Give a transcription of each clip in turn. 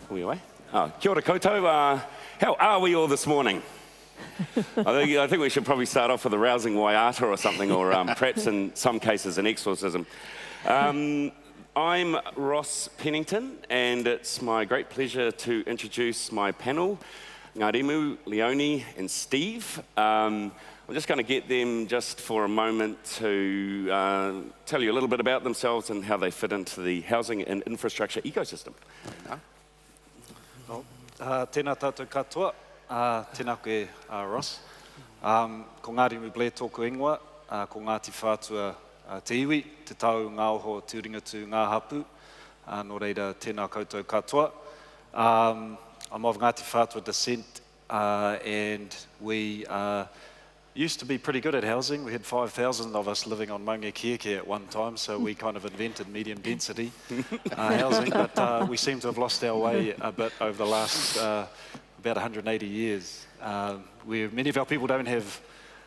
we away? Kia ora koutou. How are we all this morning? I think we should probably start off with a rousing Whātua or something, or perhaps in some cases an exorcism. I'm Ross Pennington, and it's my great pleasure to introduce my panel, Ngarimu, Leonie, and Steve. I'm just going to get them just for a moment to tell you a little bit about themselves and how they fit into the housing and infrastructure ecosystem. Tēnā tātou katoa, tēnā koe Ross. Ko Ngarimu Blair tōku ingoa, ko Ngāti Whātua te iwi, te tau ngā oho te uringatu ngā hapu, nō reira tēnā koutou katoa. I'm of Ngāti Whātua descent, and we used to be pretty good at housing. We had 5,000 of us living on Maunga Kieke at one time, so we kind of invented medium density housing, but we seem to have lost our way a bit over the last about 180 years, where many of our people don't have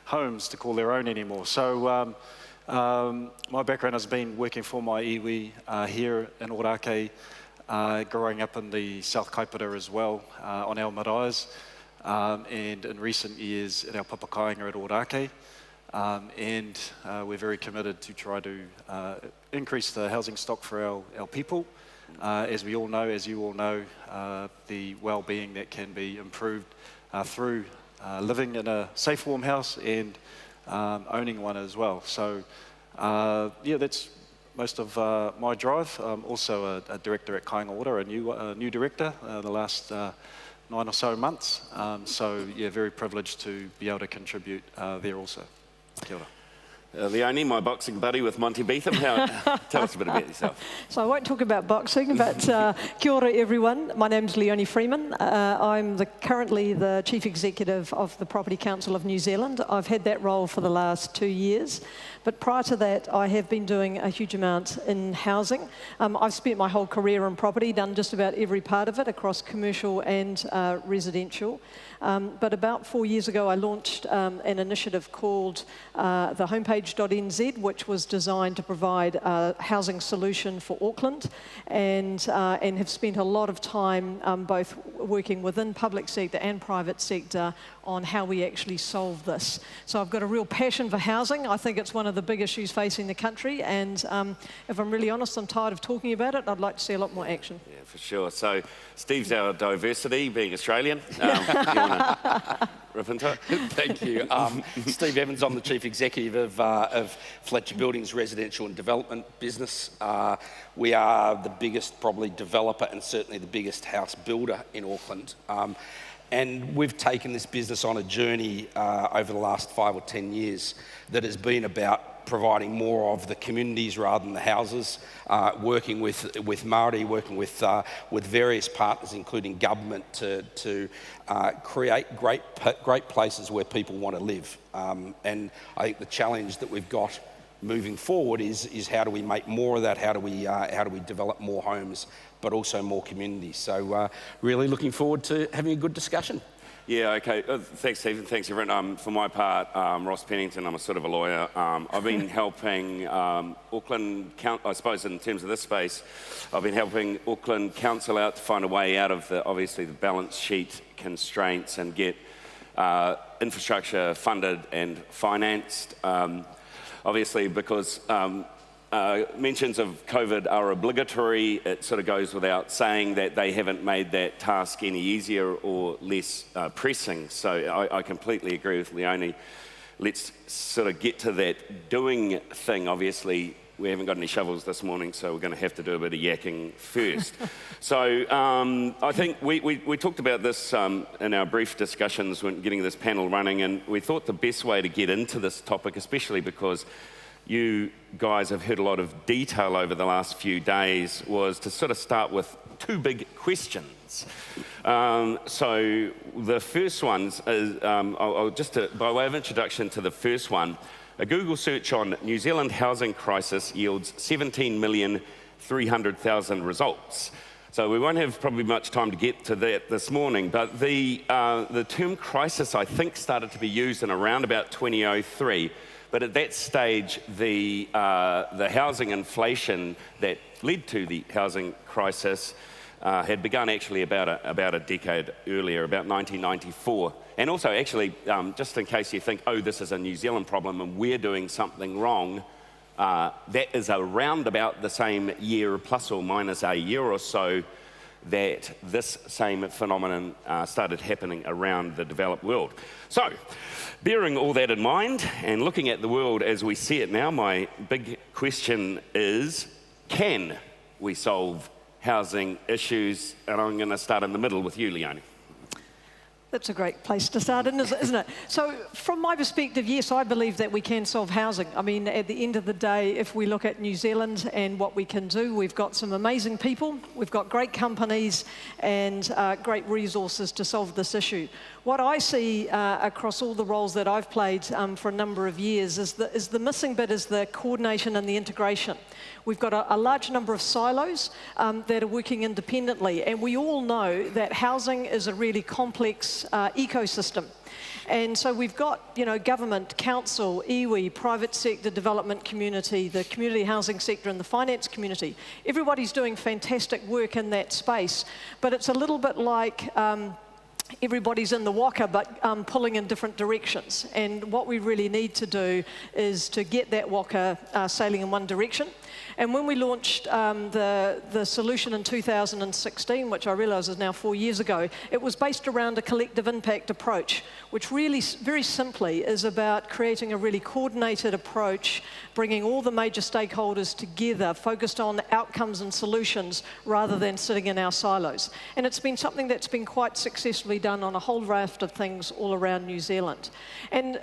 homes to call their own anymore. So my background has been working for my iwi here in Ōrākei, growing up in the South Kaipara as well, on our maraes, and in recent years at our papakainga at Ōrākei. And we're very committed to try to increase the housing stock for our people. As we all know, as you all know, the well-being that can be improved through living in a safe, warm house and owning one as well. So, yeah, that's most of my drive. I'm also a director at Kāinga Ora, a new director the last 9 or so months. So, yeah, very privileged to be able to contribute there also. Kia ora. Leonie, my boxing buddy with Monty Beetham, tell us a bit about yourself. So I won't talk about boxing, but kia ora everyone. My name's Leonie Freeman. I'm currently the Chief Executive of the Property Council of New Zealand. I've had that role for the last 2 years, but prior to that I have been doing a huge amount in housing. I've spent my whole career in property, done just about every part of it across commercial and residential. But about 4 years ago I launched an initiative called the Homepage.nz, which was designed to provide a housing solution for Auckland, and have spent a lot of time both working within public sector and private sector on how we actually solve this. So I've got a real passion for housing. I think it's one of the big issues facing the country, and if I'm really honest, I'm tired of talking about it. I'd like to see a lot more action. Yeah, for sure. So Steve's our diversity, being Australian. Do you want to rip into it? Thank you. Steve Evans, I'm the Chief Executive of Fletcher Buildings Residential and Development business. We are the biggest probably developer and certainly the biggest house builder in Auckland. And we've taken this business on a journey over the last 5 or 10 years that has been about providing more of the communities rather than the houses, working with Māori, working with various partners, including government, to create great places where people want to live. And I think the challenge that we've got moving forward is how do we make more of that? How do we develop more homes, but also more communities? So really looking forward to having a good discussion. Yeah, okay. Thanks, Steve. Thanks, everyone. For my part, Ross Pennington, I'm a sort of a lawyer. I've been helping Auckland, I suppose in terms of this space, I've been helping Auckland Council out to find a way out of obviously the balance sheet constraints and get infrastructure funded and financed. Obviously, because mentions of COVID are obligatory, it sort of goes without saying that they haven't made that task any easier or less pressing. So I completely agree with Leonie. Let's sort of get to that doing thing. Obviously, we haven't got any shovels this morning, so we're going to have to do a bit of yakking first. So I think we talked about this in our brief discussions when getting this panel running, and we thought the best way to get into this topic, especially because you guys have heard a lot of detail over the last few days, was to sort of start with 2 big questions. So the first one is, I'll just by way of introduction to the first one, a Google search on New Zealand housing crisis yields 17,300,000 results. So we won't have probably much time to get to that this morning, but the term crisis, I think, started to be used in around about 2003. But at that stage, the housing inflation that led to the housing crisis had begun actually about a decade earlier, about 1994. And also, actually, just in case you think, oh, this is a New Zealand problem and we're doing something wrong, that is around about the same year, plus or minus a year or so, that this same phenomenon started happening around the developed world. So, bearing all that in mind and looking at the world as we see it now, my big question is, can we solve housing issues? And I'm going to start in the middle with you, Leonie. That's a great place to start, isn't it? So from my perspective, yes, I believe that we can solve housing. I mean, at the end of the day, if we look at New Zealand and what we can do, we've got some amazing people, we've got great companies and great resources to solve this issue. What I see across all the roles that I've played for a number of years is the missing bit is the coordination and the integration. We've got a large number of silos that are working independently, and we all know that housing is a really complex ecosystem. And so we've got, you know, government, council, iwi, private sector development community, the community housing sector and the finance community. Everybody's doing fantastic work in that space, but it's a little bit like everybody's in the waka but pulling in different directions. And what we really need to do is to get that waka sailing in one direction. And when we launched the solution in 2016, which I realise is now 4 years ago, it was based around a collective impact approach, which really, very simply, is about creating a really coordinated approach, bringing all the major stakeholders together, focused on outcomes and solutions, rather than sitting in our silos. And it's been something that's been quite successfully done on a whole raft of things all around New Zealand. And,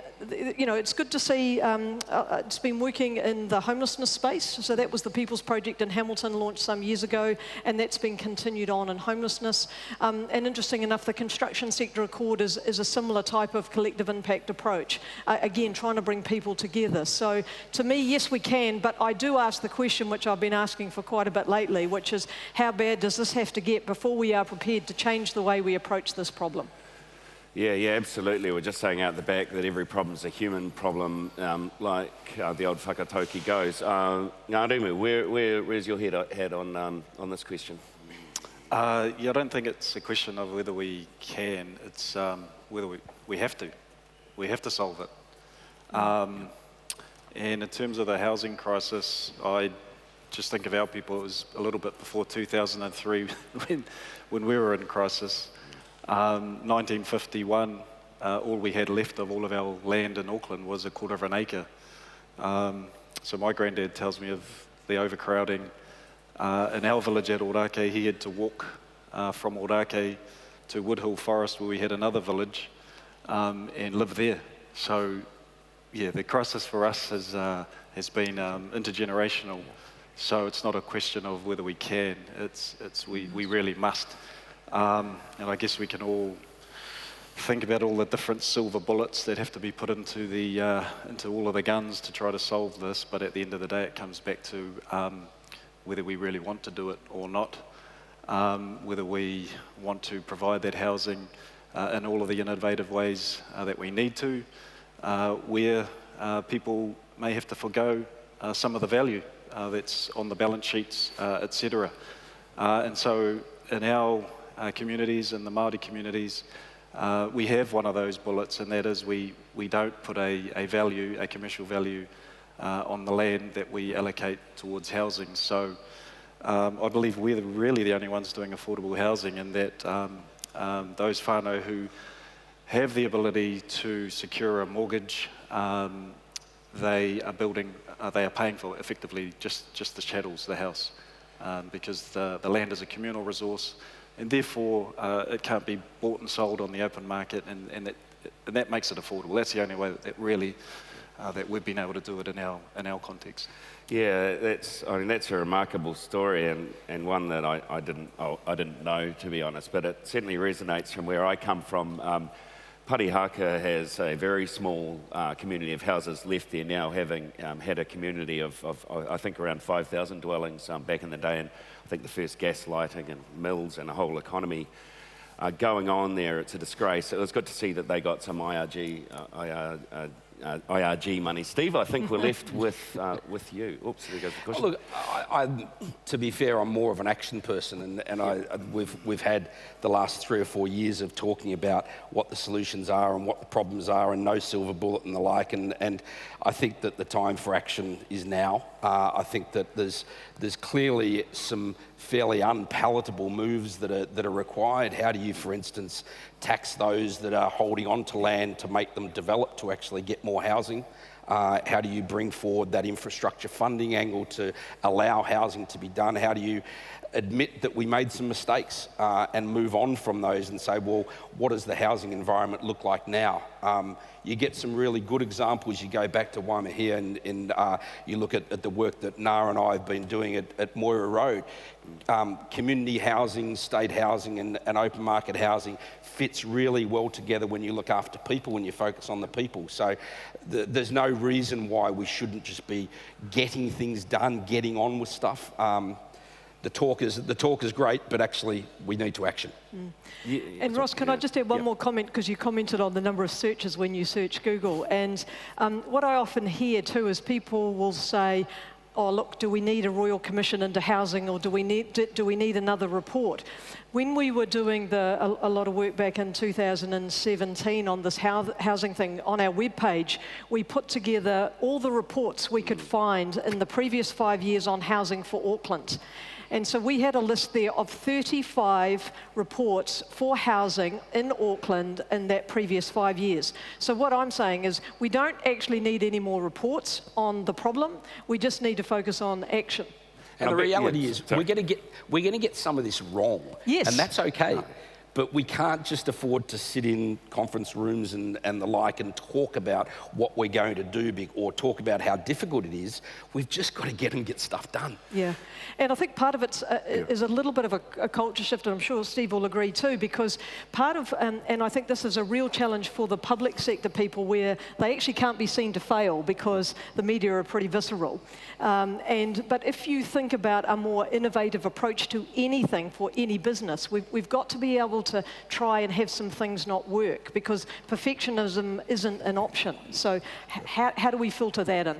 you know, it's good to see it's been working in the homelessness space. So that was the People's Project in Hamilton, launched some years ago, and that's been continued on in homelessness. And interesting enough, the construction sector accord is a similar type of collective impact approach, again, trying to bring people together. So to me, yes, we can, but I do ask the question, which I've been asking for quite a bit lately, which is, how bad does this have to get before we are prepared to change the way we approach this problem? Yeah, absolutely. We're just saying out the back that every problem's a human problem, like the old whakatauki goes. Ngarimu, where's your head on this question? I don't think it's a question of whether we can, it's whether we have to. We have to solve it. And in terms of the housing crisis, I just think of our people. It was a little bit before 2003 when we were in crisis. 1951, all we had left of all of our land in Auckland was 1/4 acre. So my granddad tells me of the overcrowding. In our village at Ōrākei, he had to walk from Ōrākei to Woodhill Forest, where we had another village, and live there. So, yeah, the crisis for us has been intergenerational. So it's not a question of whether we can, it's we really must. And I guess we can all think about all the different silver bullets that have to be put into all of the guns to try to solve this, but at the end of the day it comes back to whether we really want to do it or not, whether we want to provide that housing in all of the innovative ways that we need to, where people may have to forgo some of the value that's on the balance sheets, etc. And so in our communities and the Māori communities, we have one of those bullets, and that is we don't put a value, a commercial value, on the land that we allocate towards housing. So I believe we're really the only ones doing affordable housing, and that those whānau who have the ability to secure a mortgage, they are paying for effectively just the chattels, the house, because the land is a communal resource. And therefore, it can't be bought and sold on the open market, and that makes it affordable. That's the only way that really that we've been able to do it in our context. Yeah, that's a remarkable story, and one that I didn't know, to be honest. But it certainly resonates from where I come from. Parihaka has a very small community of houses left there now, having had a community of I think around 5,000 dwellings back in the day, and I think the first gas lighting and mills and a whole economy going on there. It's a disgrace. It was good to see that they got some IRG IRG money. Steve, I think we're left with you. Oops, there goes the question. Look, to be fair, I'm more of an action person, and we've had the last 3 or 4 years of talking about what the solutions are and what the problems are, and no silver bullet and the like. And I think that the time for action is now. I think that there's clearly some fairly unpalatable moves that are required. How do you, for instance, tax those that are holding on to land to make them develop to actually get more housing? How do you bring forward that infrastructure funding angle to allow housing to be done? How do you admit that we made some mistakes and move on from those and say, well, what does the housing environment look like now? You get some really good examples. You go back to Waimahi and you look at the work that Nga and I have been doing at Moira Road. Community housing, state housing and open market housing fits really well together when you look after people, when you focus on the people. So there's no reason why we shouldn't just be getting things done, getting on with stuff. The talk is great, but actually we need to action. Yeah, and Ross, can I just add one more comment, because you commented on the number of searches when you search Google, and what I often hear too is people will say, oh look, do we need a Royal Commission into housing, or do we need another report? When we were doing a lot of work back in 2017 on this housing thing on our webpage, we put together all the reports we could find in the previous 5 years on housing for Auckland. And so we had a list there of 35 reports for housing in Auckland in that previous 5 years. So what I'm saying is we don't actually need any more reports on the problem. We just need to focus on action. And the reality is we're going to get some of this wrong. Yes. And that's okay. No. But we can't just afford to sit in conference rooms and the like and talk about what we're going to do or talk about how difficult it is. We've just got to get stuff done. Yeah, and I think part of it is a little bit of a culture shift, and I'm sure Steve will agree too, because part of, and I think this is a real challenge for the public sector people, where they actually can't be seen to fail because the media are pretty visceral. But if you think about a more innovative approach to anything for any business, we've got to be able to try and have some things not work, because perfectionism isn't an option. So how do we filter that in?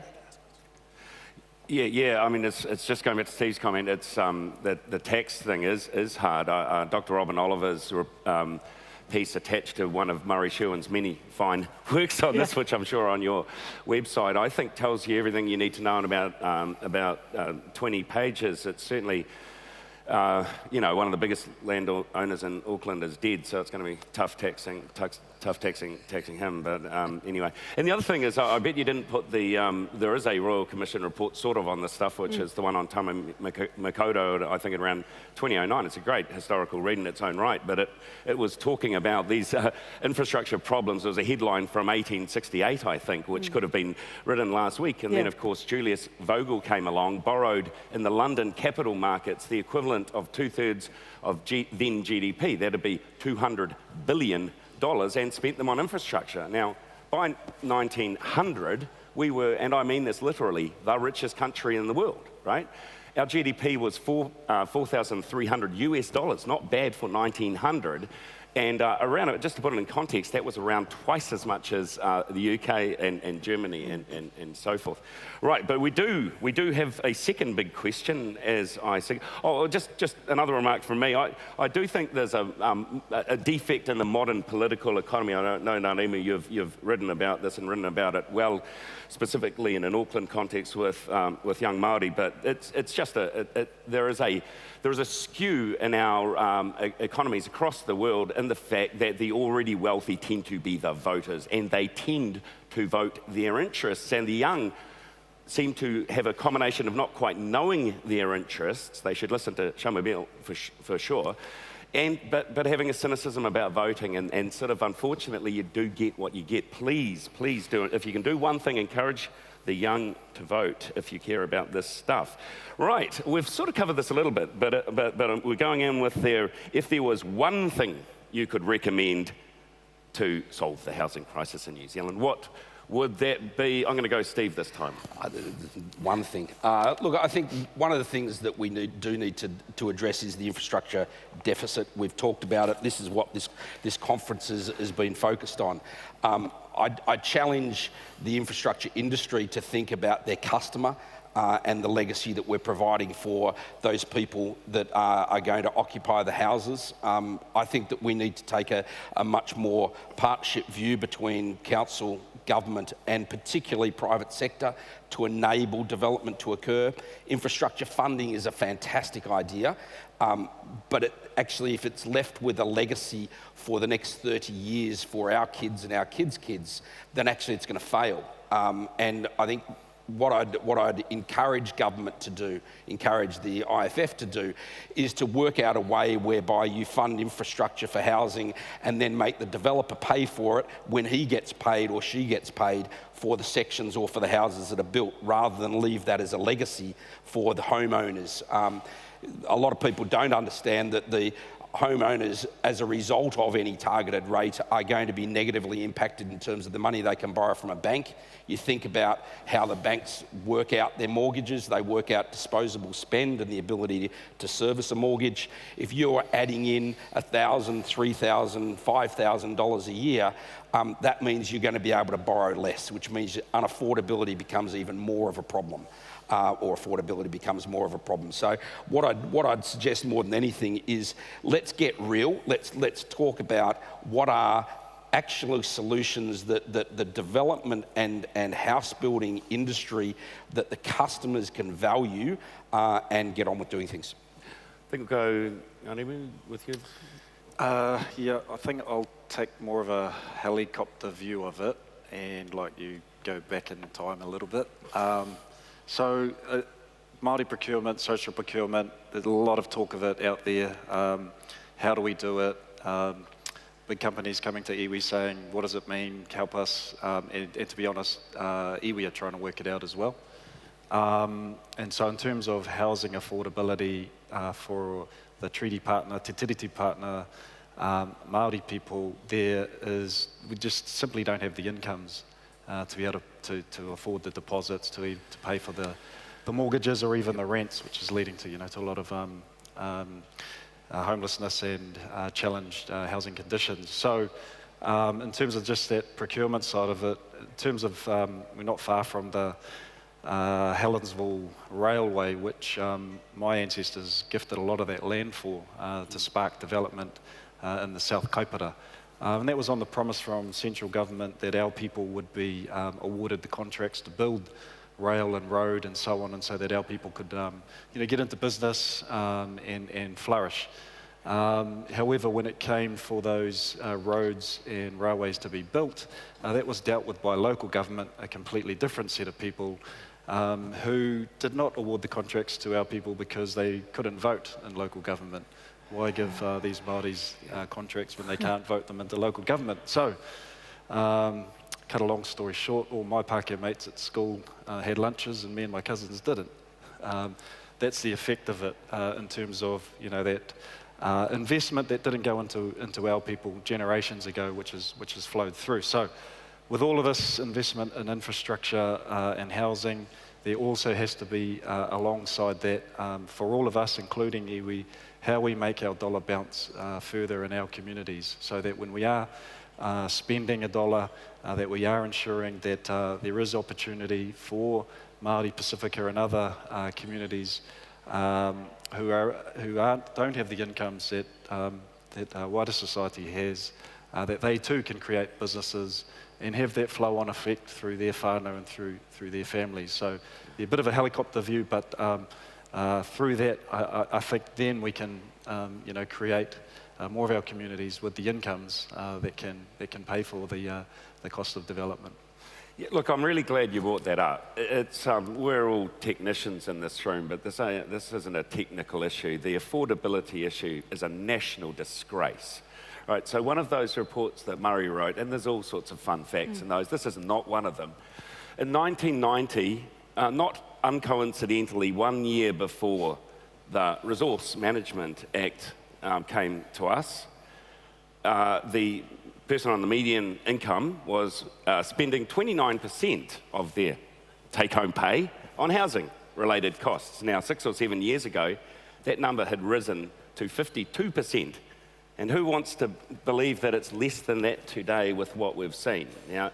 Yeah. I mean, it's just going back to Steve's comment. It's the tax thing is hard. Dr. Robin Oliver's piece attached to one of Murray Sherwin's many fine works on this, which I'm sure are on your website, I think tells you everything you need to know in about 20 pages. It's certainly, one of the biggest landowners in Auckland is dead, so it's going to be tough taxing him. But anyway, and the other thing is, I bet you didn't put there is a Royal Commission report sort of on this stuff, which is the one on Tama Makoto, I think around 2009. It's a great historical read in its own right, but it was talking about these infrastructure problems. There was a headline from 1868, I think, which could have been written last week. And then, of course, Julius Vogel came along, borrowed in the London capital markets the equivalent of 2/3 of then GDP. That'd be $200 billion, and spent them on infrastructure. Now, by 1900, we were, and I mean this literally, the richest country in the world, right? Our GDP was $4,300 US, not bad for 1900. And around, just to put it in context, that was around twice as much as the UK and Germany and so forth. Right, but we do have a second big question, as I say. Oh, just another remark from me. I do think there's a defect in the modern political economy. I don't know, Ngarimu, you've written about this and written about it well, specifically in an Auckland context with young Māori, but it's just there is a skew in our economies across the world in the fact that the already wealthy tend to be the voters, and they tend to vote their interests, and the young seem to have a combination of not quite knowing their interests. They should listen to Shamabel for sure, but having a cynicism about voting, and sort of unfortunately you do get what you get. Please do it. If you can do one thing, encourage the young to vote if you care about this stuff. Right, we've sort of covered this a little bit, but we're going in with if there was one thing you could recommend to solve the housing crisis in New Zealand, what would that be? I'm going to go Steve this time. One thing. Look, I think one of the things that we do need to address is the infrastructure deficit. We've talked about it. This is what this conference has been focused on. I challenge the infrastructure industry to think about their customer and the legacy that we're providing for those people that are going to occupy the houses. I think that we need to take a much more partnership view between council, government and particularly private sector to enable development to occur. Infrastructure funding is a fantastic idea, but actually if it's left with a legacy for the next 30 years for our kids and our kids' kids, then actually it's going to fail. And I think what I'd encourage government to do, encourage the IFF to do, is to work out a way whereby you fund infrastructure for housing and then make the developer pay for it when he gets paid or she gets paid for the sections or for the houses that are built, rather than leave that as a legacy for the homeowners. A lot of people don't understand that the homeowners, as a result of any targeted rate, are going to be negatively impacted in terms of the money they can borrow from a bank. You think about how the banks work out their mortgages, they work out disposable spend and the ability to service a mortgage. If you're adding in $1,000, $3,000, $5,000 a year, that means you're going to be able to borrow less, which means unaffordability becomes even more of a problem. Or affordability becomes more of a problem. So what I'd suggest more than anything is let's get real. Let's talk about what are actual solutions that the development and house building industry that the customers can value and get on with doing things. I think we'll go, Ngarimu, with you. Yeah, I think I'll take more of a helicopter view of it and like you go back in time a little bit. So Māori procurement, social procurement, there's a lot of talk of it out there. How do we do it? Big companies coming to iwi saying, what does it mean? Help us. And to be honest, iwi are trying to work it out as well. And so in terms of housing affordability for the treaty partner, te tiriti partner, Māori people, we just simply don't have the incomes to be able to afford the deposits, to pay for the mortgages or even the rents, which is leading to a lot of homelessness and challenged housing conditions. So in terms of just that procurement side of it, in terms of we're not far from the Helensville Railway, which my ancestors gifted a lot of that land for to spark development in the South Kaipara. And that was on the promise from central government that our people would be awarded the contracts to build rail and road and so on, and so that our people could get into business and flourish. However, when it came for those roads and railways to be built, that was dealt with by local government, a completely different set of people who did not award the contracts to our people because they couldn't vote in local government. Why give these Māoris contracts when they can't vote them into local government? So, cut a long story short, all my Pākehā mates at school had lunches and me and my cousins didn't. That's the effect of it in terms of that investment that didn't go into our people generations ago, which has flowed through. So, with all of this investment in infrastructure and housing, there also has to be alongside that for all of us, including iwi, how we make our dollar bounce further in our communities, so that when we are spending a dollar, that we are ensuring that there is opportunity for Māori, Pacifica and other communities who don't have the incomes that wider society has, that they too can create businesses and have that flow-on effect through their whānau and through their families. So a bit of a helicopter view, but through that, I think then we can, create more of our communities with the incomes that can pay for the cost of development. Yeah, look, I'm really glad you brought that up. It's we're all technicians in this room, but this isn't a technical issue. The affordability issue is a national disgrace. Right, so one of those reports that Murray wrote, and there's all sorts of fun facts in those, this is not one of them. In 1990, not uncoincidentally, 1 year before the Resource Management Act came to us, the person on the median income was spending 29% of their take-home pay on housing-related costs. Now, 6 or 7 years ago, that number had risen to 52%. And who wants to believe that it's less than that today with what we've seen? Now,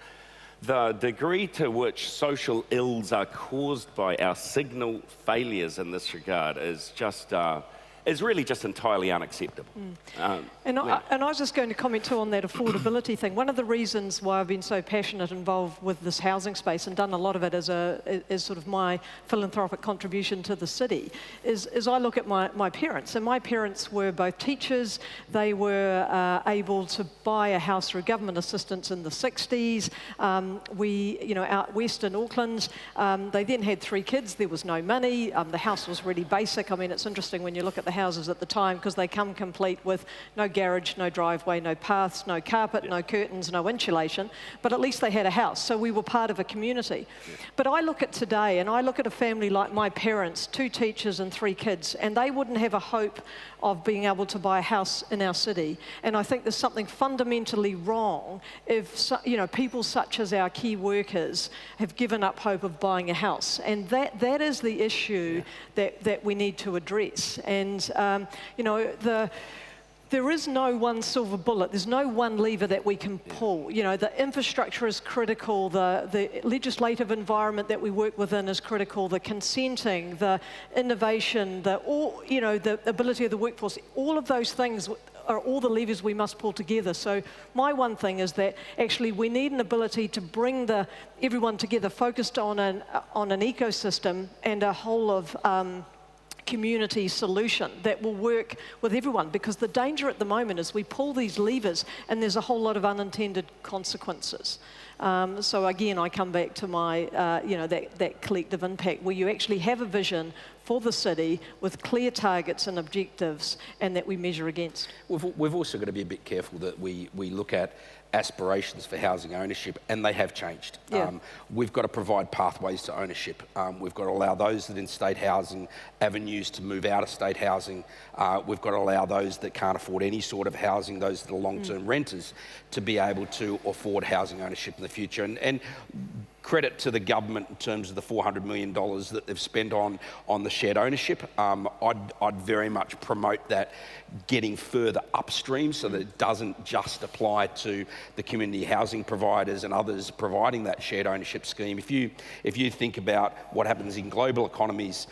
the degree to which social ills are caused by our signal failures in this regard is just is really just entirely unacceptable. And I was just going to comment too on that affordability thing. One of the reasons why I've been so passionate involved with this housing space and done a lot of it as sort of my philanthropic contribution to the city is I look at my parents. And my parents were both teachers. They were able to buy a house through government assistance in the 60s. Out west in Auckland, they then had 3 kids. There was no money. The house was really basic. I mean, it's interesting when you look at the houses at the time because they come complete with no garage, no driveway, no paths, no carpet, no curtains, no insulation, but at least they had a house, so we were part of a community. But I look at today and I look at a family like my parents, 2 teachers and 3 kids, and they wouldn't have a hope of being able to buy a house in our city. And I think there's something fundamentally wrong if people such as our key workers have given up hope of buying a house. And that is the issue that we need to address. And there is no one silver bullet. There's no one lever that we can pull. The infrastructure is critical. The legislative environment that we work within is critical. The consenting, the innovation, the ability of the workforce. All of those things are all the levers we must pull together. So my one thing is that actually we need an ability to bring everyone together, focused on an ecosystem and a whole of community solution that will work with everyone, because the danger at the moment is we pull these levers and there's a whole lot of unintended consequences. So again, I come back to my, that collective impact where you actually have a vision for the city with clear targets and objectives and that we measure against. We've also got to be a bit careful that we look at aspirations for housing ownership, and they have changed. Yeah. We've got to provide pathways to ownership. We've got to allow those that in state housing avenues to move out of state housing. We've got to allow those that can't afford any sort of housing, those that are long-term renters, to be able to afford housing ownership in the future. And credit to the government in terms of the $400 million that they've spent on the shared ownership. I'd very much promote that getting further upstream so that it doesn't just apply to the community housing providers and others providing that shared ownership scheme. If you think about what happens in global economies,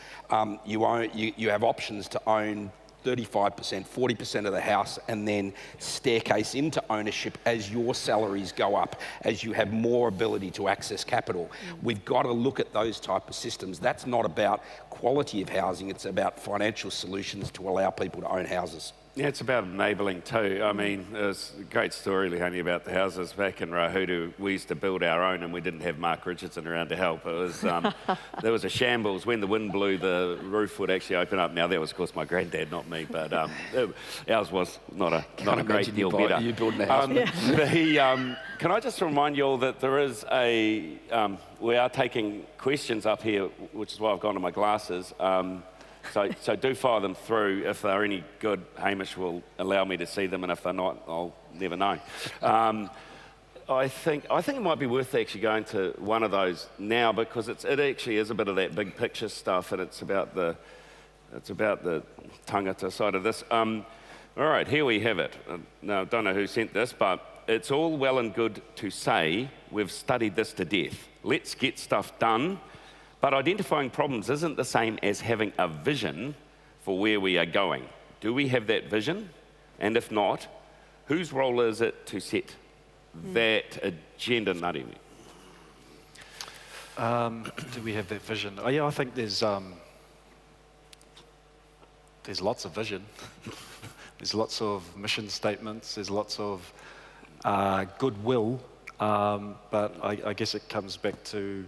you have options to own 35%, 40% of the house, and then staircase into ownership as your salaries go up, as you have more ability to access capital. We've got to look at those type of systems. That's not about quality of housing, it's about financial solutions to allow people to own houses. Yeah, it's about enabling too. I mean, there's a great story, Leonie, about the houses back in Whātua. We used to build our own and we didn't have Mark Richardson around to help. It was there was a shambles. When the wind blew, the roof would actually open up. Now, that was, of course, my granddad, not me, but ours was not a great deal better. You building a house. Can I just remind you all that there is we are taking questions up here, which is why I've gone to my glasses. So do fire them through. If they're any good, Hamish will allow me to see them, and if they're not, I'll never know. I think it might be worth actually going to one of those now, because it actually is a bit of that big picture stuff, and it's about the tangata side of this. All right, here we have it. Now, I don't know who sent this, but it's all well and good to say we've studied this to death. Let's get stuff done. But identifying problems isn't the same as having a vision for where we are going. Do we have that vision? And if not, whose role is it to set that agenda, Ngāti? Do we have that vision? Oh, yeah, I think there's lots of vision. There's lots of mission statements. There's lots of goodwill. But I guess it comes back to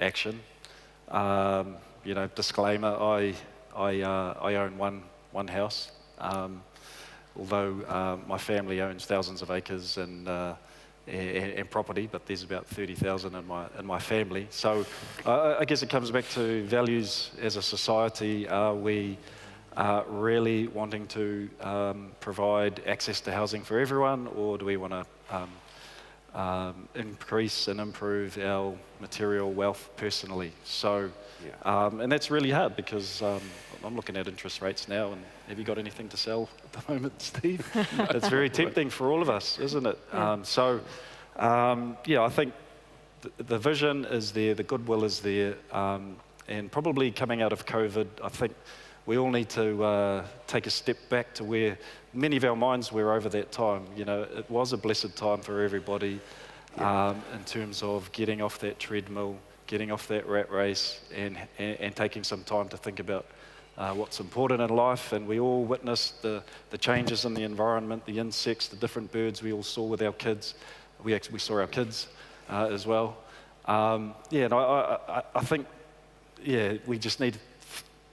action. Disclaimer, I own one house, although my family owns thousands of acres and property, but there's about 30,000 in my family. So I guess it comes back to values as a society. Are we really wanting to provide access to housing for everyone, or do we want to increase and improve our material wealth personally. So, and that's really hard because I'm looking at interest rates now, and have you got anything to sell at the moment, Steve? It's very tempting for all of us, isn't it? I think the vision is there, the goodwill is there, and probably coming out of COVID, I think we all need to take a step back to where many of our minds were over that time. You know, it was a blessed time for everybody in terms of getting off that treadmill, getting off that rat race, and taking some time to think about what's important in life. And we all witnessed the changes in the environment, the insects, the different birds we all saw with our kids. We saw our kids as well. And I think, we just need to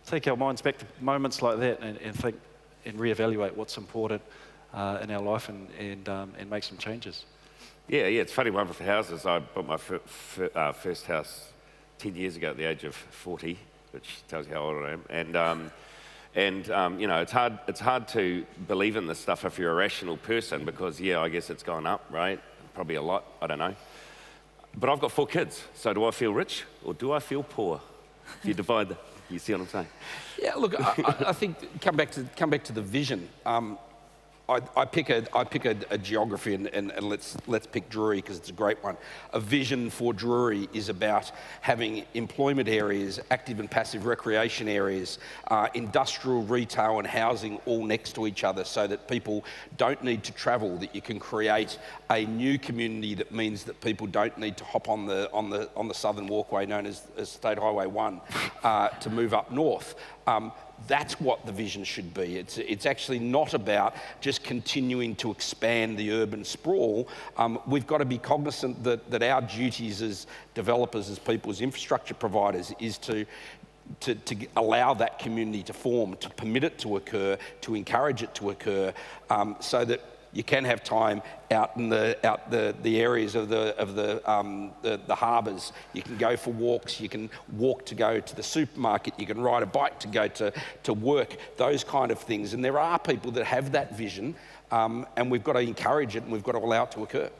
take our minds back to moments like that and think and reevaluate what's important in our life and make some changes. Yeah, it's funny, one with the houses. I bought my first house 10 years ago at the age of 40, which tells you how old I am. And you know, it's hard to believe in this stuff if you're a rational person because, I guess it's gone up, right? Probably a lot, I don't know. But I've got 4 kids, so do I feel rich or do I feel poor? If you divide you see what I'm saying? Yeah, look, I think come back to the vision. I pick a geography and let's pick Drury because it's a great one. A vision for Drury is about having employment areas, active and passive recreation areas, industrial, retail and housing all next to each other so that people don't need to travel, that you can create a new community that means that people don't need to hop on the southern walkway known as State Highway 1 to move up north. That's what the vision should be. It's actually not about just continuing to expand the urban sprawl. We've got to be cognizant that our duties as developers, as people, as infrastructure providers, is to allow that community to form, to permit it to occur, to encourage it to occur, so that you can have time out in the areas of the harbours. You can go for walks. You can walk to go to the supermarket. You can ride a bike to go to work. Those kind of things. And there are people that have that vision, and we've got to encourage it and we've got to allow it to occur.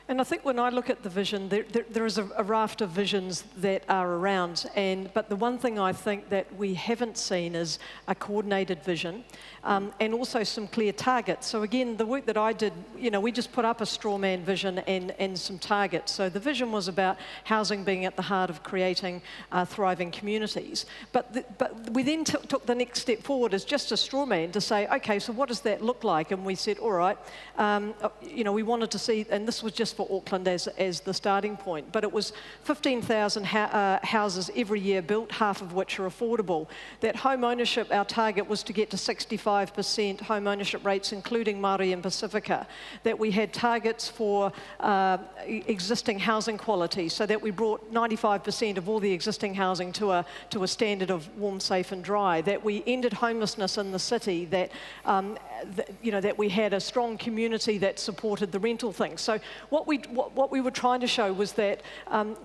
And I think when I look at the vision, there is a raft of visions that are around. But the one thing I think that we haven't seen is a coordinated vision and also some clear targets. So again, the work that I did, we just put up a straw man vision and some targets. So the vision was about housing being at the heart of creating thriving communities. But we then took the next step forward as just a straw man to say, okay, so what does that look like? And we said, all right, we wanted to see, and this was just for Auckland as the starting point, but it was 15,000 houses every year built, half of which are affordable. That home ownership, our target was to get to 65% home ownership rates, including Māori and Pacifica. That we had targets for existing housing quality, so that we brought 95% of all the existing housing to a standard of warm, safe and dry. That we ended homelessness in the city. That that we had a strong community that supported the rental thing. So what we were trying to show was that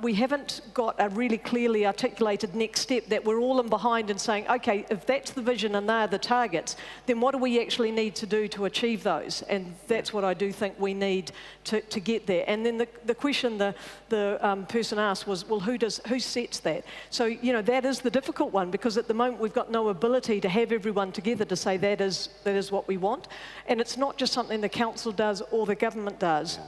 we haven't got a really clearly articulated next step that we're all in behind and saying, okay, if that's the vision and they're the targets, then what do we actually need to do to achieve those? And that's what I do think we need to get there. And then the question the person asked was, well, who sets that? So, that is the difficult one, because at the moment we've got no ability to have everyone together to say that is what we want. And it's not just something the council does or the government does.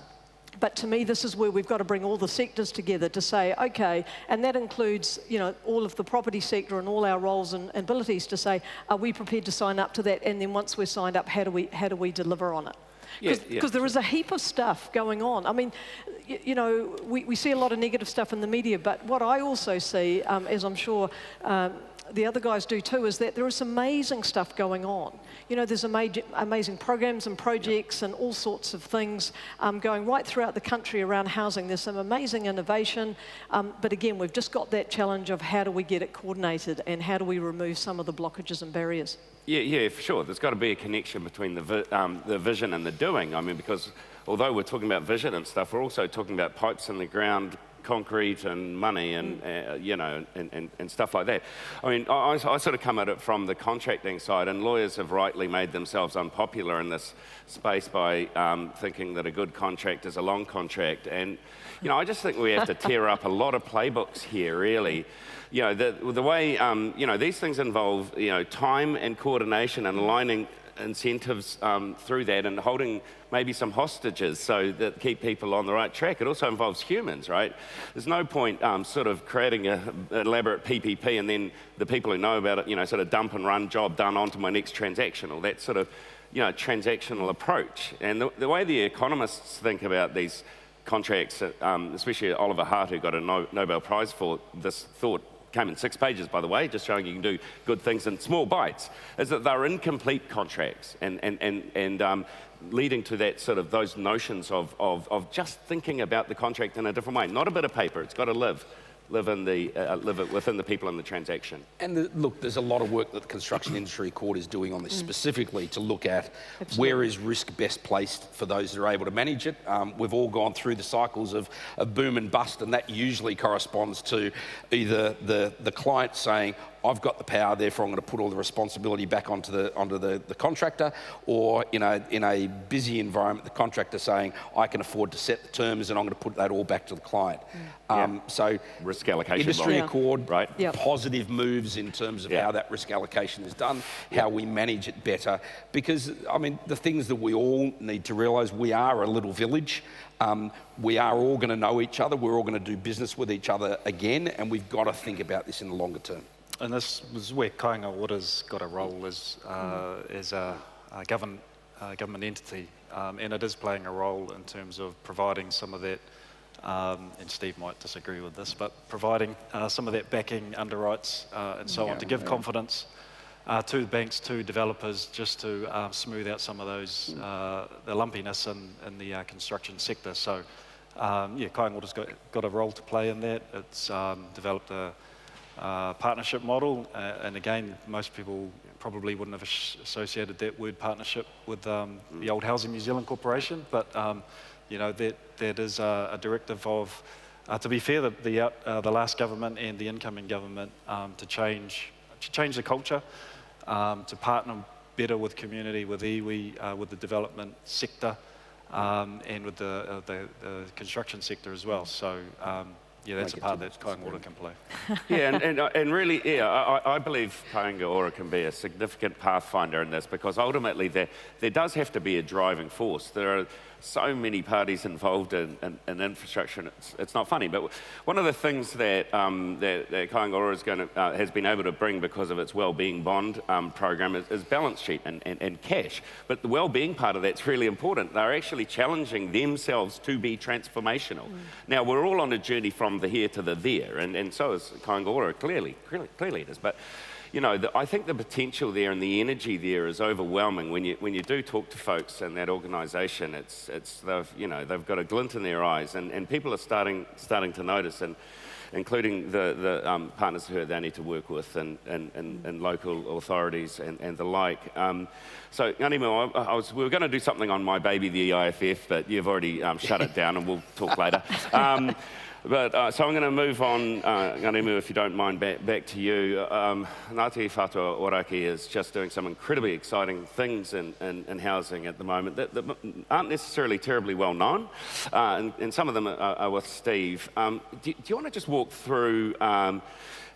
But to me, this is where we've got to bring all the sectors together to say, okay, and that includes, all of the property sector and all our roles and abilities to say, are we prepared to sign up to that? And then once we're signed up, how do we deliver on it? Because there is a heap of stuff going on. I mean, we see a lot of negative stuff in the media, but what I also see, as I'm sure the other guys do too, is that there is amazing stuff going on. There's amazing programs and projects and all sorts of things going right throughout the country around housing. There's some amazing innovation, but again, we've just got that challenge of how do we get it coordinated and how do we remove some of the blockages and barriers. Yeah, for sure. There's got to be a connection between the vision and the doing. I mean, because although we're talking about vision and stuff, we're also talking about pipes in the ground, concrete and money and, you know, and stuff like that. I mean, I sort of come at it from the contracting side, and lawyers have rightly made themselves unpopular in this space by thinking that a good contract is a long contract. And, you know, I just think we have to tear up a lot of playbooks here, really. You know, the way, you know, these things involve, you know, time and coordination and aligning incentives through that and holding maybe some hostages so that keep people on the right track. It also involves humans, right? There's no point sort of creating an elaborate PPP and then the people who know about it, you know, sort of dump and run, job done, onto my next transaction, or that sort of, you know, transactional approach. And the way the economists think about these contracts, especially Oliver Hart, who got a Nobel Prize for this thought, came in 6 pages, by the way, just showing you can do good things in small bites, is that they're incomplete contracts and leading to that sort of those notions of just thinking about the contract in a different way. Not a bit of paper, it's got to live within the people in the transaction. And look, there's a lot of work that the Construction Industry Court is doing on this specifically to look at where is risk best placed for those that are able to manage it. We've all gone through the cycles of boom and bust, and that usually corresponds to either the client saying, I've got the power, therefore I'm going to put all the responsibility back onto the contractor, or in a busy environment, the contractor saying, I can afford to set the terms and I'm going to put that all back to the client. So risk allocation. Industry Accord, right? Positive moves in terms of how that risk allocation is done, how we manage it better. Because, I mean, the things that we all need to realise, we are a little village. We are all going to know each other. We're all going to do business with each other again, and we've got to think about this in the longer term. And this was where Kāinga Ora's got a role as a government entity, and it is playing a role in terms of providing some of that, and Steve might disagree with this, but providing some of that backing, underwrites and so on, to give confidence to banks, to developers, just to smooth out some of those, the lumpiness in the construction sector. So Kāinga Ora's got a role to play in that. It's developed a partnership model, and again, most people probably wouldn't have associated that word partnership with the old Housing New Zealand Corporation, but you know, that is a directive of, to be fair, the last government and the incoming government to change the culture, to partner better with community, with iwi, with the development sector, and with the construction sector as well. So. That's a part that Kāinga Ora can play. And really, I believe Kāinga Ora can be a significant pathfinder in this, because ultimately there does have to be a driving force. There are so many parties involved in infrastructure, and it's not funny. But one of the things that Kāinga Ora has been able to bring because of its wellbeing bond program is balance sheet and cash. But the wellbeing part of that's really important. They're actually challenging themselves to be transformational. Now, we're all on a journey from the here to the there, and so is Kāinga Ora, clearly it is. But you know, I think the potential there and the energy there is overwhelming. When you do talk to folks in that organisation, they've got a glint in their eyes, and people are starting to notice, and including the partners who they need to work with and local authorities and the like. So Ngarimu, we were going to do something on my baby, the EIFF, but you've already shut it down, and we'll talk later. So I'm going to move on, Ngarimu, if you don't mind, back to you. Ngāti Whātua Ōrākei is just doing some incredibly exciting things in housing at the moment that aren't necessarily terribly well known, and some of them are with Steve. Do you want to just walk through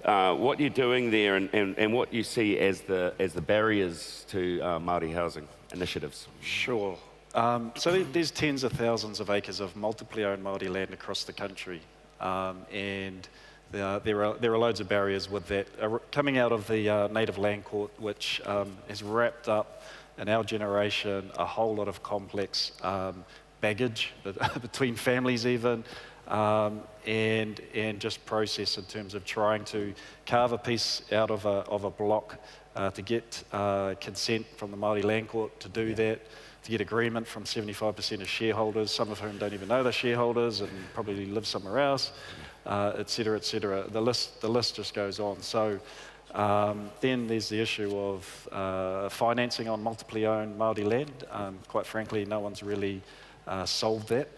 what you're doing there and what you see as the barriers to Māori housing initiatives? Sure. So there's tens of thousands of acres of multiply owned Māori land across the country, and there are loads of barriers with that. Coming out of the Native Land Court, which has wrapped up in our generation a whole lot of complex baggage between families even, and just process in terms of trying to carve a piece out of a block to get consent from the Māori Land Court to do that, to get agreement from 75% of shareholders, some of whom don't even know they're shareholders and probably live somewhere else, et cetera, et cetera. The list just goes on. So then there's the issue of financing on multiply owned Māori land. Quite frankly, no one's really solved that,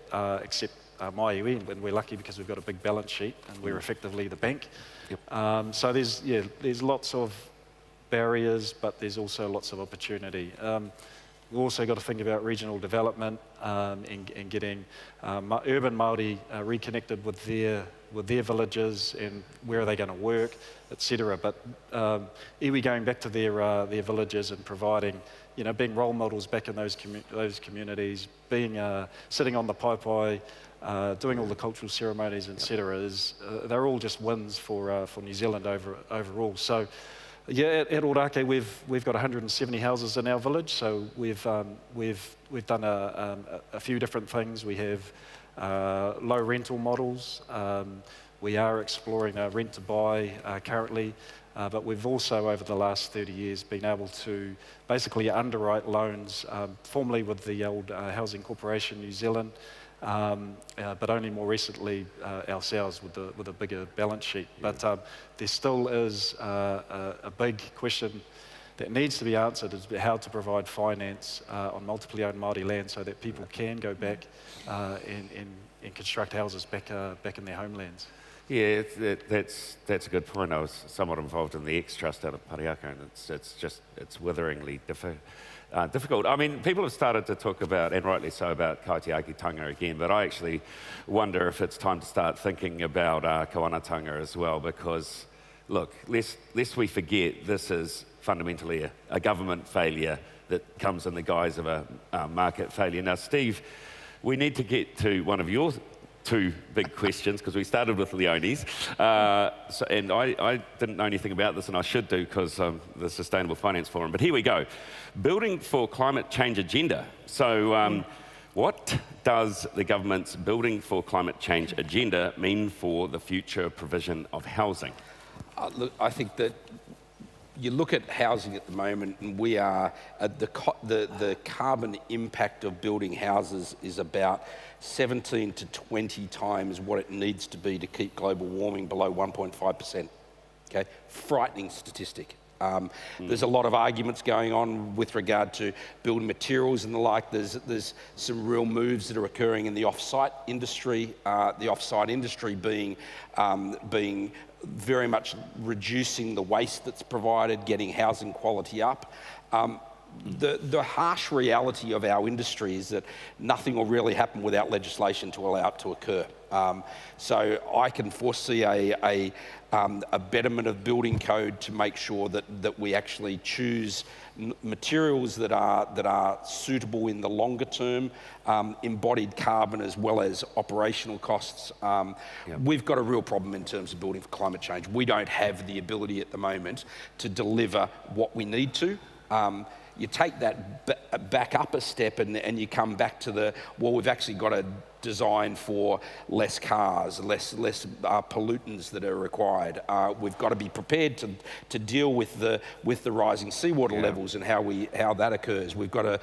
except mai iwi, and we're lucky because we've got a big balance sheet and we're effectively the bank. Yep. So there's lots of barriers, but there's also lots of opportunity. We've also got to think about regional development and getting urban Māori reconnected with their villages and where are they going to work, etc. But iwi going back to their villages and providing, being role models back in those communities, being sitting on the pai, doing all the cultural ceremonies, etc. They're all just wins for New Zealand overall. So. Yeah, at Ōrākei we've got 170 houses in our village, so we've done a few different things. We have low rental models. We are exploring rent to buy currently, but we've also over the last 30 years been able to basically underwrite loans, formerly with the old Housing Corporation New Zealand, but only more recently ourselves with a bigger balance sheet. But there still is a big question that needs to be answered, is how to provide finance on multiply owned Māori land so that people can go back and construct houses back in their homelands. Yeah, that's a good point. I was somewhat involved in the X-Trust out of Pariaka, and it's witheringly difficult. I mean, people have started to talk about, and rightly so, about kaitiakitanga again, but I actually wonder if it's time to start thinking about kawanatanga as well, because, look, lest we forget, this is fundamentally a government failure that comes in the guise of a market failure. Now, Steve, we need to get to one of your two big questions, because we started with Leonie's. And I didn't know anything about this, and I should do because the Sustainable Finance Forum. But here we go. Building for Climate Change agenda. So what does the government's Building for Climate Change agenda mean for the future provision of housing? Look, I think that you look at housing at the moment, and we are the carbon impact of building houses is about 17 to 20 times what it needs to be to keep global warming below 1.5%. Okay, frightening statistic. There's a lot of arguments going on with regard to building materials and the like. There's some real moves that are occurring in the off-site industry. The off-site industry being very much reducing the waste that's provided, getting housing quality up. The harsh reality of our industry is that nothing will really happen without legislation to allow it to occur. So I can foresee a betterment of building code to make sure that we actually choose materials that are suitable in the longer term, embodied carbon as well as operational costs. We've got a real problem in terms of building for climate change. We don't have the ability at the moment to deliver what we need to. You take that back up a step and you come back to we've actually got to design for less cars, less pollutants that are required. We've got to be prepared to deal with the rising seawater levels and how that occurs. We've got to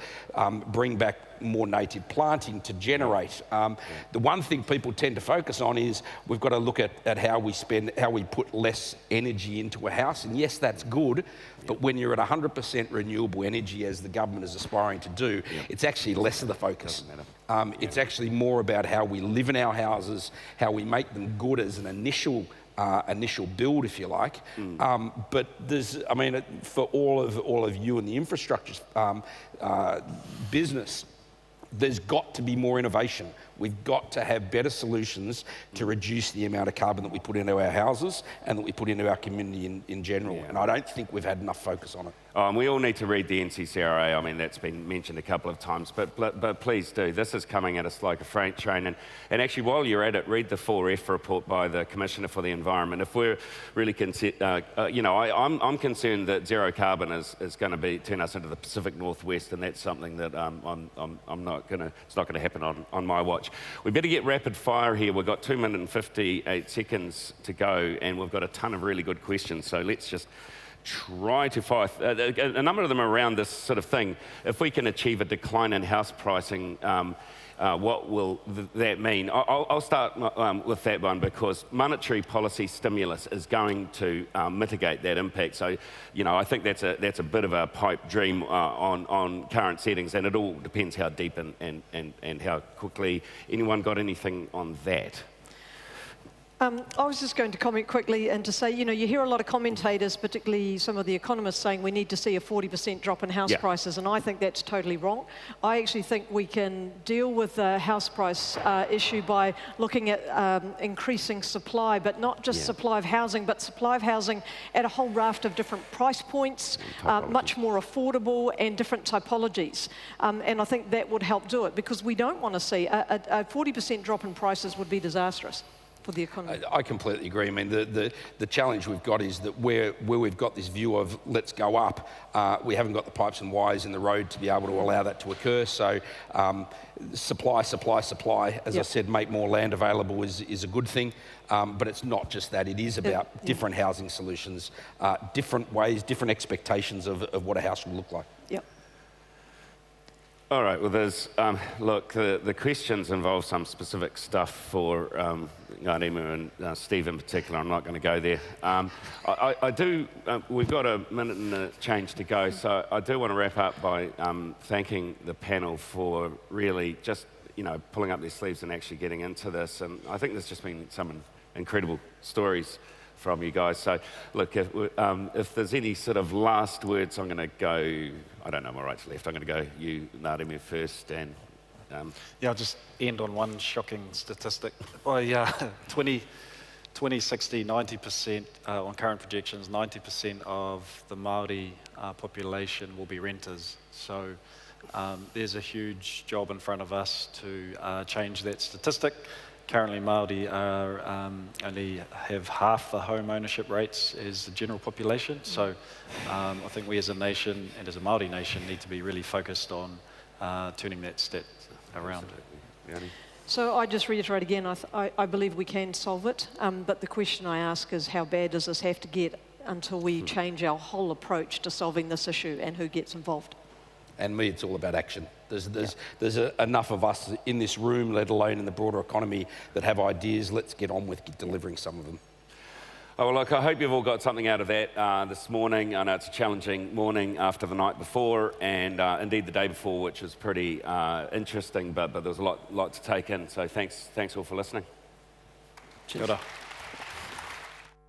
bring back more native planting to generate. The one thing people tend to focus on is we've got to look at how we put less energy into a house. And yes, that's good, but when you're at 100% renewable energy, as the government is aspiring to do, it's actually less of the focus. It's actually more about how we live in our houses, how we make them good as an initial build, if you like. But for all of you in the infrastructure business, there's got to be more innovation. We've got to have better solutions to reduce the amount of carbon that we put into our houses and that we put into our community in general. And I don't think we've had enough focus on it. We all need to read the NCCRA. I mean, that's been mentioned a couple of times, but please do. This is coming at us like a freight train. And actually, while you're at it, read the 4F report by the Commissioner for the Environment. If we're really concerned, I'm concerned that zero carbon is going to turn us into the Pacific Northwest, and that's something that it's not going to happen on my watch. We better get rapid fire here. We've got 2 minutes and 58 seconds to go, and we've got a ton of really good questions. So let's just try to fight, a number of them are around this sort of thing. If we can achieve a decline in house pricing, what will that mean? I'll start with that one, because monetary policy stimulus is going to mitigate that impact. So, I think that's a bit of a pipe dream on current settings, and it all depends how deep and how quickly. Anyone got anything on that? I was just going to comment quickly and to say, you hear a lot of commentators, particularly some of the economists, saying we need to see a 40% drop in house prices, and I think that's totally wrong. I actually think we can deal with the house price issue by looking at increasing supply, but not just supply of housing, but supply of housing at a whole raft of different price points, much more affordable and different typologies. And I think that would help do it, because we don't want to see a 40% drop in prices would be disastrous for the economy. I completely agree. I mean, the challenge we've got is that where we've got this view of let's go up, we haven't got the pipes and wires in the road to be able to allow that to occur. So supply, as I said, make more land available is a good thing. But it's not just that. It is about different housing solutions, different ways, different expectations of what a house will look like. Yep. All right, well, there's, look, the questions involve some specific stuff for Ngarimu and Steve in particular. I'm not going to go there. I do, we've got a minute and a change to go, so I do want to wrap up by thanking the panel for really just, pulling up their sleeves and actually getting into this. And I think there's just been some incredible stories from you guys. So, look, if there's any sort of last words, I'm going to go, I don't know my right to left, I'm going to go you, Ngarimu, first. And I'll just end on one shocking statistic. 2060, 90%, on current projections, 90% of the Māori population will be renters. So there's a huge job in front of us to change that statistic. Currently, Māori only have half the home ownership rates as the general population. So I think we as a nation and as a Māori nation need to be really focused on turning that stat around. So I just reiterate again, I believe we can solve it, but the question I ask is how bad does this have to get until we change our whole approach to solving this issue, and who gets involved? And me, it's all about action. There's enough of us in this room, let alone in the broader economy, that have ideas. Let's get on with delivering some of them. Oh, well, look, I hope you've all got something out of that this morning. I know it's a challenging morning after the night before, and indeed the day before, which was pretty interesting, but there was a lot to take in. So thanks all for listening. Cheers.